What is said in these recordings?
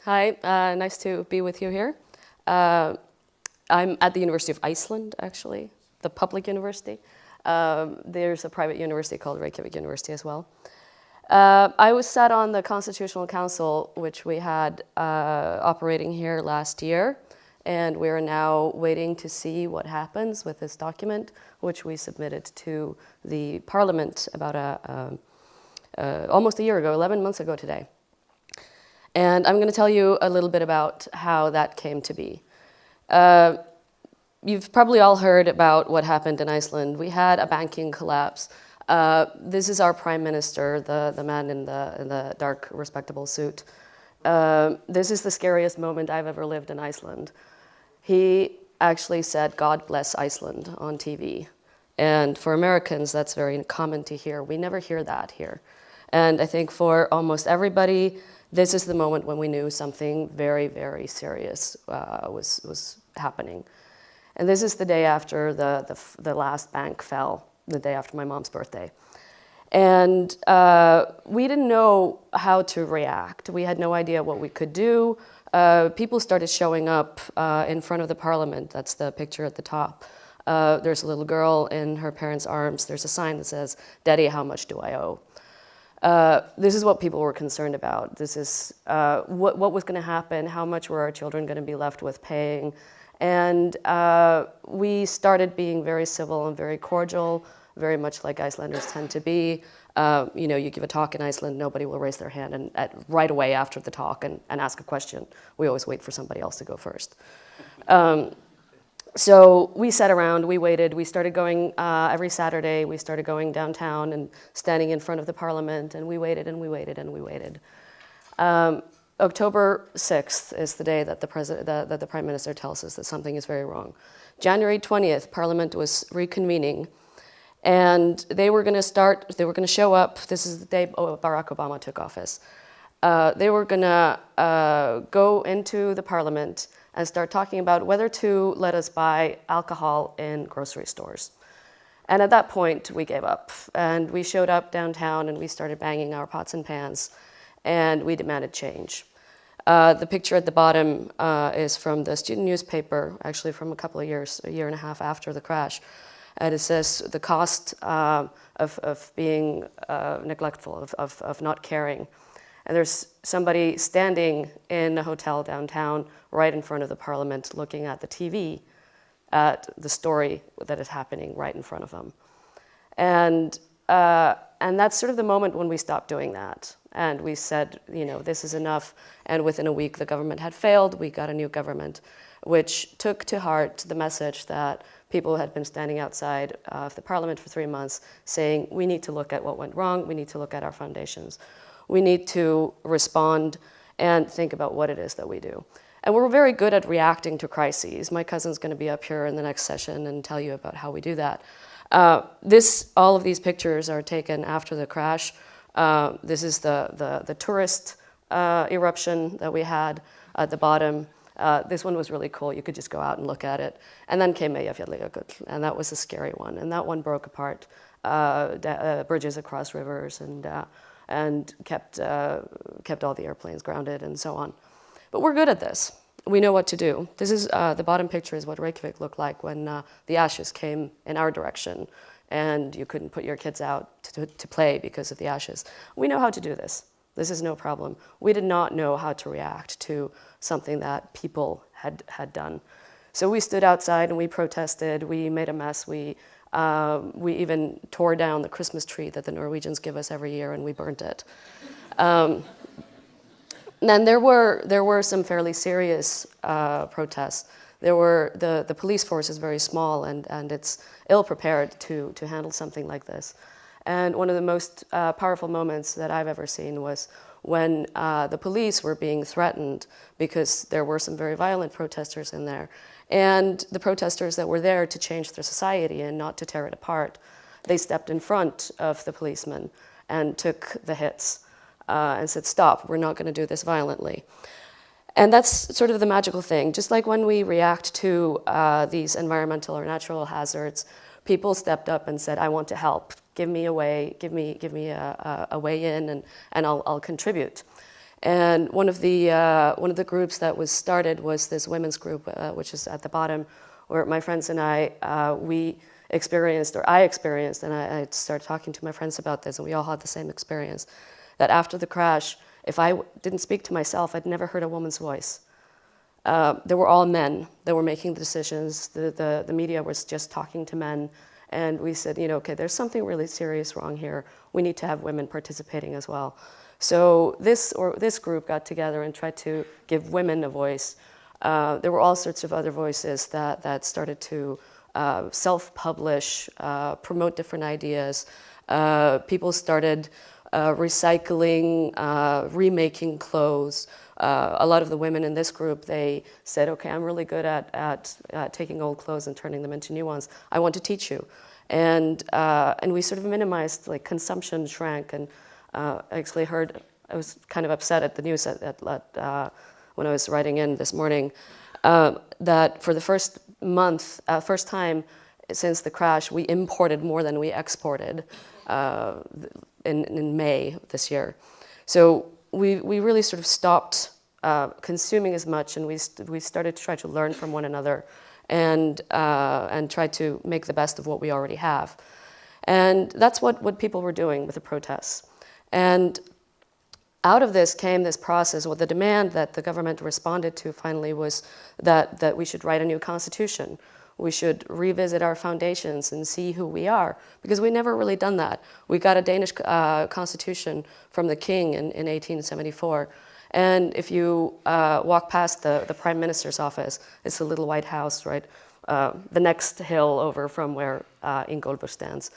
Hi, nice to be with you here. I'm at the University of Iceland, actually, the public university. There's a private university called Reykjavik University as well. I was sat on the Constitutional Council, which we had operating here last year, and we're now waiting to see what happens with this document, which we submitted to the Parliament about almost a year ago, 11 months ago today. And I'm going to tell you a little bit about how that came to be. You've probably all heard about what happened in Iceland. We had a banking collapse. This is our prime minister, the man in the dark, respectable suit. This is the scariest moment I've ever lived in Iceland. He actually said, "God bless Iceland," on TV. And for Americans, that's very common to hear. We never hear that here. And I think for almost everybody, this is the moment when we knew something very, very serious was happening. And this is the day after the last bank fell, the day after my mom's birthday. And we didn't know how to react. We had no idea what we could do. People started showing up in front of the Parliament. That's the picture at the top. There's a little girl in her parents' arms. There's a sign that says, "Daddy, how much do I owe?" This is what people were concerned about. This is what was going to happen, how much were our children going to be left with paying. And we started being very civil and very cordial, very much like Icelanders tend to be. You give a talk in Iceland, nobody will raise their hand and right away after the talk and ask a question. We always wait for somebody else to go first. So we sat around, we waited, we started going every Saturday, we started going downtown and standing in front of the Parliament, and we waited and we waited and we waited. October 6th is the day that the Prime Minister tells us that something is very wrong. January 20th, Parliament was reconvening, and they were going to show up. This is the day Barack Obama took office. They were going to go into the Parliament and start talking about whether to let us buy alcohol in grocery stores. And at that point, we gave up. And we showed up downtown and we started banging our pots and pans, and we demanded change. The picture at the bottom is from the student newspaper, actually from a couple of years, a year and a half after the crash. And it says the cost of being neglectful, of not caring. And there's somebody standing in a hotel downtown right in front of the Parliament looking at the TV at the story that is happening right in front of them. And that's sort of the moment when we stopped doing that. And we said, this is enough. And within a week, the government had failed. We got a new government, which took to heart the message that people had been standing outside of the Parliament for 3 months saying, we need to look at what went wrong. We need to look at our foundations. We need to respond and think about what it is that we do. And we're very good at reacting to crises. My cousin's going to be up here in the next session and tell you about how we do that. All of these pictures are taken after the crash. This is the tourist eruption that we had at the bottom. This one was really cool. You could just go out and look at it. And then came Eyjafjallajökull, and that was a scary one. And that one broke apart bridges across rivers and kept all the airplanes grounded and so on. But we're good at this. We know what to do. This is the bottom picture is what Reykjavik looked like when the ashes came in our direction and you couldn't put your kids out to play because of the ashes. We know how to do this. This is no problem. We did not know how to react to something that people had done. So we stood outside and we protested. We made a mess. We even tore down the Christmas tree that the Norwegians give us every year, and we burnt it. And there were some fairly serious protests. The police force is very small, and it's ill-prepared to handle something like this. And one of the most powerful moments that I've ever seen was when the police were being threatened because there were some very violent protesters in there. And the protesters that were there to change their society and not to tear it apart, they stepped in front of the policemen and took the hits and said, "Stop, we're not going to do this violently." And that's sort of the magical thing. Just like when we react to these environmental or natural hazards, people stepped up and said, "I want to help. Give me a way, give me a way in, and I'll contribute." And one of the groups that was started was this women's group, which is at the bottom, where my friends and I, I experienced, and I started talking to my friends about this, and we all had the same experience, that after the crash, if I didn't speak to myself, I'd never heard a woman's voice. They were all men that were making the decisions. The media was just talking to men. And we said, okay, there's something really serious wrong here. We need to have women participating as well. So this group got together and tried to give women a voice. There were all sorts of other voices that started to self-publish, promote different ideas. People started recycling, remaking clothes. A lot of the women in this group, they said, okay, I'm really good at taking old clothes and turning them into new ones. I want to teach you. And we sort of minimized, like, consumption shrank. And I actually heard, I was kind of upset at the news when I was writing in this morning, that for the first time since the crash, we imported more than we exported in May this year. So we really sort of stopped consuming as much, and we started to try to learn from one another and try to make the best of what we already have. And that's what people were doing with the protests. And out of this came this process. Well, the demand that the government responded to finally was that we should write a new constitution. We should revisit our foundations and see who we are, because we never really done that. We got a Danish constitution from the king in 1874. And if you walk past the prime minister's office, it's the little White House, right? The next hill over from where Ingólfur stands.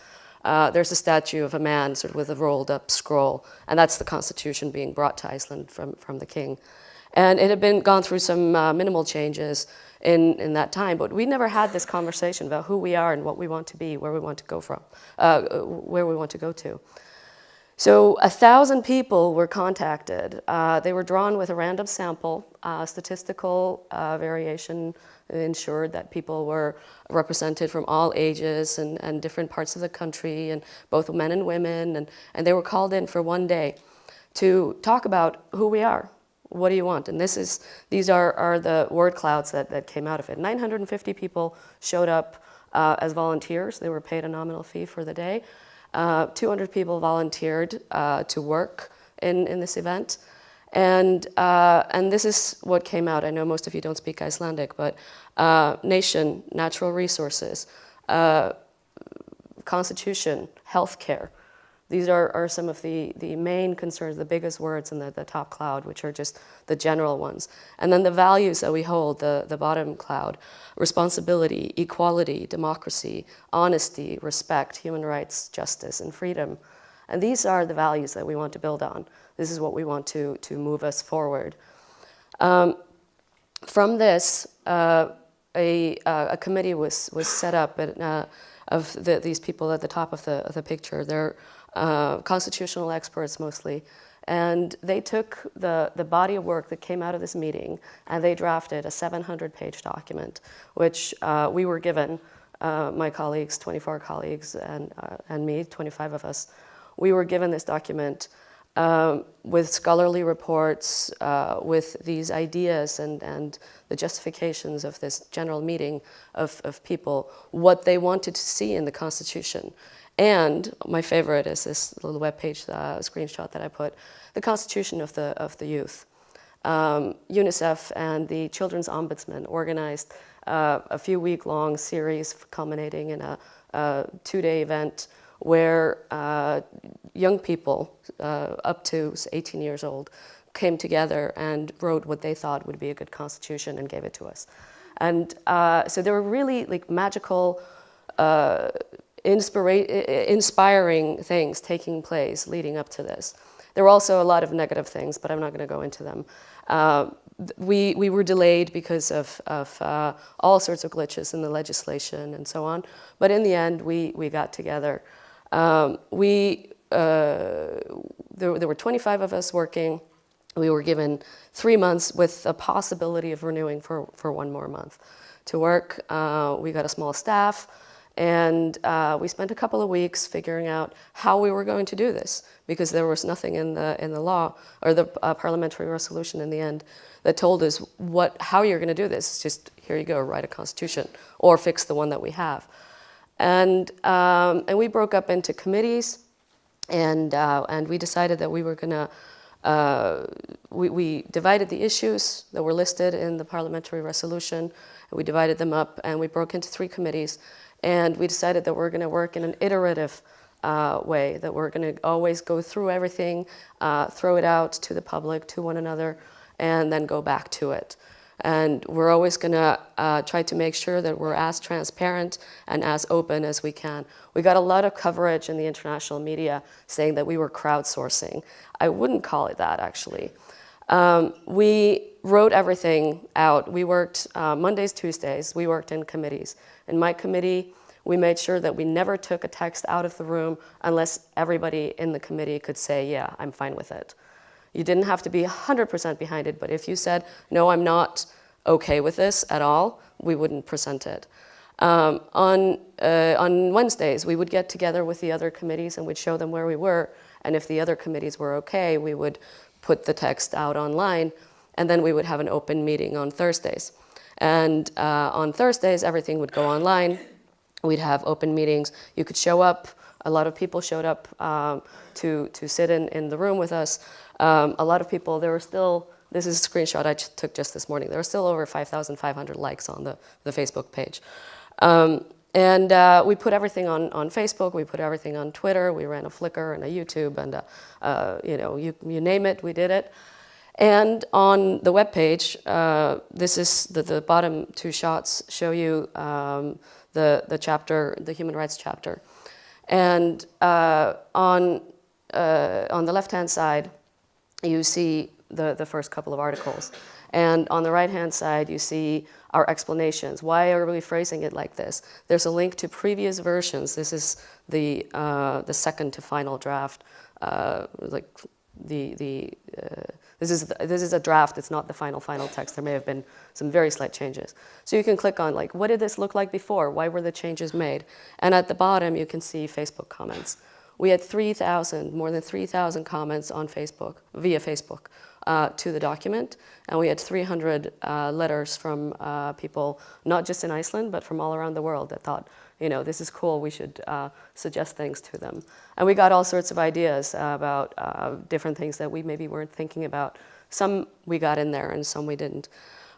There's a statue of a man sort of with a rolled up scroll, and that's the constitution being brought to Iceland from the king. And it had gone through some minimal changes in that time, but we never had this conversation about who we are and what we want to be, where we want to go from, where we want to go to. So 1,000 people were contacted. They were drawn with a random sample. Statistical variation ensured that people were represented from all ages and different parts of the country, and both men and women, and they were called in for one day to talk about who we are. What do you want? And these are the word clouds that came out of it. 950 people showed up as volunteers. They were paid a nominal fee for the day. 200 people volunteered to work in this event. And this is what came out. I know most of you don't speak Icelandic, but nation, natural resources, constitution, healthcare. These are some of the main concerns, the biggest words in the top cloud, which are just the general ones. And then the values that we hold, the bottom cloud: responsibility, equality, democracy, honesty, respect, human rights, justice, and freedom. And these are the values that we want to build on. This is what we want to move us forward. From this, a committee was set up of these people at the top of the picture. They're constitutional experts mostly, and they took the body of work that came out of this meeting, and they drafted a 700-page document, which we were given, my colleagues, 24 colleagues, and me, 25 of us. We were given this document with scholarly reports, with these ideas and the justifications of this general meeting of people, what they wanted to see in the Constitution. And my favorite is this little webpage screenshot that I put, the Constitution of the Youth. UNICEF and the Children's Ombudsman organized a few week-long series culminating in a 2-day event where young people up to 18 years old came together and wrote what they thought would be a good constitution and gave it to us. And so there were really like magical, inspiring things taking place leading up to this. There were also a lot of negative things, but I'm not going to go into them. We were delayed because of all sorts of glitches in the legislation and so on. But in the end, we got together. There were 25 of us working. We were given 3 months with a possibility of renewing for one more month to work. We got a small staff, And we spent a couple of weeks figuring out how we were going to do this, because there was nothing in the law or the parliamentary resolution in the end that told us how you're going to do this. It's just, here you go, write a constitution or fix the one that we have. And we broke up into committees, and we decided that we were going to we divided the issues that were listed in the parliamentary resolution, and we divided them up, and we broke into 3 committees. And we decided that we're going to work in an iterative way, that we're going to always go through everything, throw it out to the public, to one another, and then go back to it. And we're always going to try to make sure that we're as transparent and as open as we can. We got a lot of coverage in the international media saying that we were crowdsourcing. I wouldn't call it that, actually. We wrote everything out. We worked Mondays, Tuesdays. We worked in committees. In my committee, we made sure that we never took a text out of the room unless everybody in the committee could say, yeah, I'm fine with it. You didn't have to be 100% behind it, but if you said, no, I'm not okay with this at all, we wouldn't present it. On Wednesdays, we would get together with the other committees and we'd show them where we were. And if the other committees were okay, we would put the text out online, and then we would have an open meeting on Thursdays. And on Thursdays, everything would go online. We'd have open meetings. You could show up. A lot of people showed up to sit in the room with us. A lot of people, there were still, this is a screenshot I took just this morning, there were still over 5,500 likes on the Facebook page. And we put everything on Facebook, we put everything on Twitter, we ran a Flickr and a YouTube, and you name it, we did it. And on the webpage, this is the bottom 2 shots show you the chapter, the human rights chapter. And on the left-hand side, you see the first couple of articles. And on the right-hand side, you see our explanations. Why are we phrasing it like this? There's a link to previous versions. This is the second to final draft. This is a draft. It's not the final text. There may have been some very slight changes. So you can click on, like, what did this look like before? Why were the changes made? And at the bottom, you can see Facebook comments. We had more than 3,000 comments on Facebook, via Facebook, to the document. And we had 300 letters from people, not just in Iceland, but from all around the world that thought, this is cool, we should suggest things to them. And we got all sorts of ideas about different things that we maybe weren't thinking about. Some we got in there and some we didn't.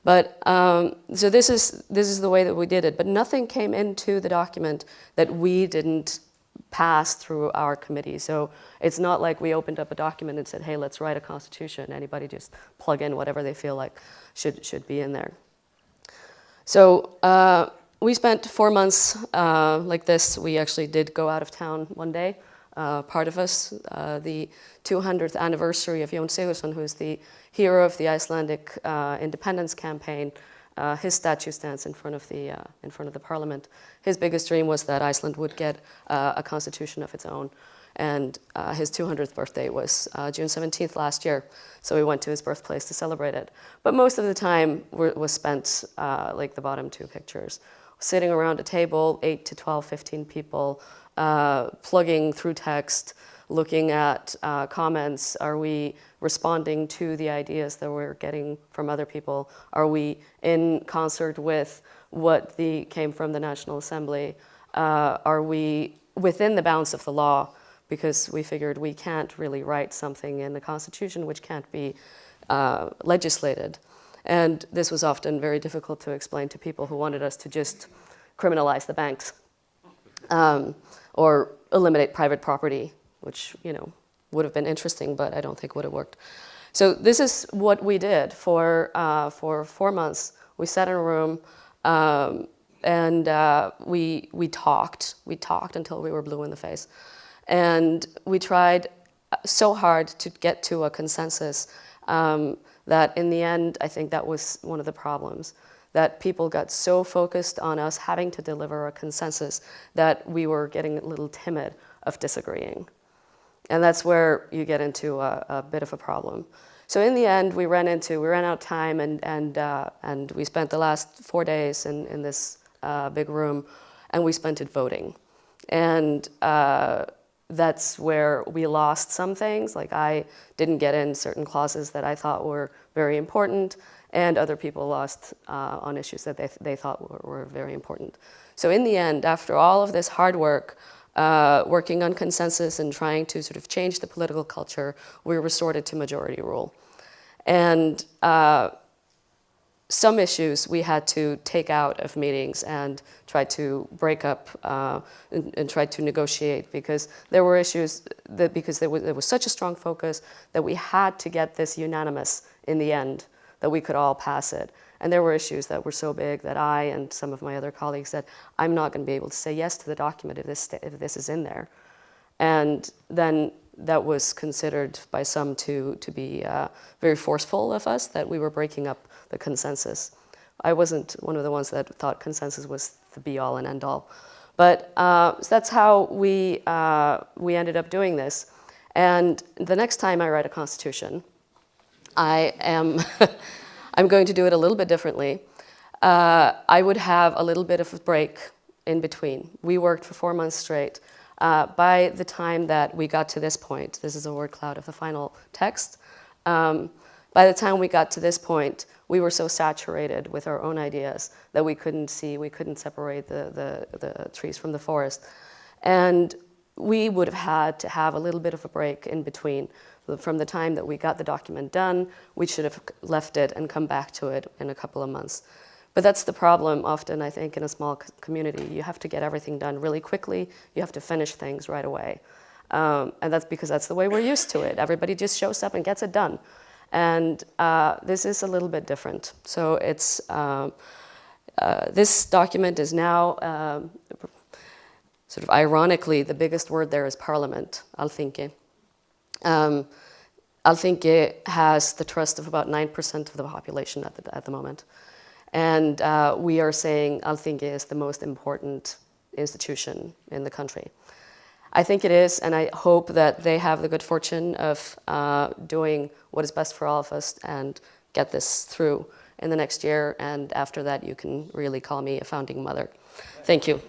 But so this is the way that we did it. But nothing came into the document that we didn't pass through our committee. So it's not like we opened up a document and said, hey, let's write a constitution. Anybody just plug in whatever they feel like should be in there. So we spent 4 months like this. We actually did go out of town one day. Part of us, the 200th anniversary of Jón Sigurðsson, who's the hero of the Icelandic independence campaign. His statue stands in front of the parliament. His biggest dream was that Iceland would get a constitution of its own. And his 200th birthday was June 17th last year. So we went to his birthplace to celebrate it. But most of the time was spent, like the bottom 2 pictures, sitting around a table, 8 to 12, 15 people, plugging through text, looking at comments. Are we responding to the ideas that we're getting from other people? Are we in concert with what came from the National Assembly? Are we within the bounds of the law? Because we figured we can't really write something in the Constitution which can't be legislated. And this was often very difficult to explain to people who wanted us to just criminalize the banks or eliminate private property, which would have been interesting, but I don't think would have worked. So this is what we did for 4 months. We sat in a room and we talked. We talked until we were blue in the face. And we tried so hard to get to a consensus that in the end, I think that was one of the problems, that people got so focused on us having to deliver a consensus that we were getting a little timid of disagreeing. And that's where you get into a bit of a problem. So in the end, we ran out of time, and we spent the last 4 days in this big room. and we spent it voting. And that's where we lost some things. Like I didn't get in certain clauses that I thought were very important, and other people lost on issues that they thought were very important. So in the end, after all of this hard work, working on consensus and trying to sort of change the political culture, we resorted to majority rule. And some issues we had to take out of meetings and try to break up and try to negotiate, because there were issues that, because there was such a strong focus that we had to get this unanimous in the end, that we could all pass it. And there were issues that were so big that I and some of my other colleagues said, I'm not going to be able to say yes to the document if this is in there. And then that was considered by some to be very forceful of us, that we were breaking up the consensus. I wasn't one of the ones that thought consensus was the be-all and end-all. But so that's how we ended up doing this. And the next time I write a constitution, I'm going to do it a little bit differently. I would have a little bit of a break in between. We worked for 4 months straight. By the time that we got to this point, this is a word cloud of the final text, by the time we got to this point, we were so saturated with our own ideas that we couldn't separate the trees from the forest. And we would have had to have a little bit of a break in between. From the time that we got the document done, we should have left it and come back to it in a couple of months. But that's the problem often, I think, in a small community. You have to get everything done really quickly. You have to finish things right away. And that's because that's the way we're used to it. Everybody just shows up and gets it done. And this is a little bit different. So it's, this document is now, sort of ironically, the biggest word there is parliament, Alþingi. Alþingi has the trust of about 9% of the population at the moment. And we are saying Alþingi is the most important institution in the country. I think it is, and I hope that they have the good fortune of doing what is best for all of us and get this through in the next year. And after that, you can really call me a founding mother. Thank you.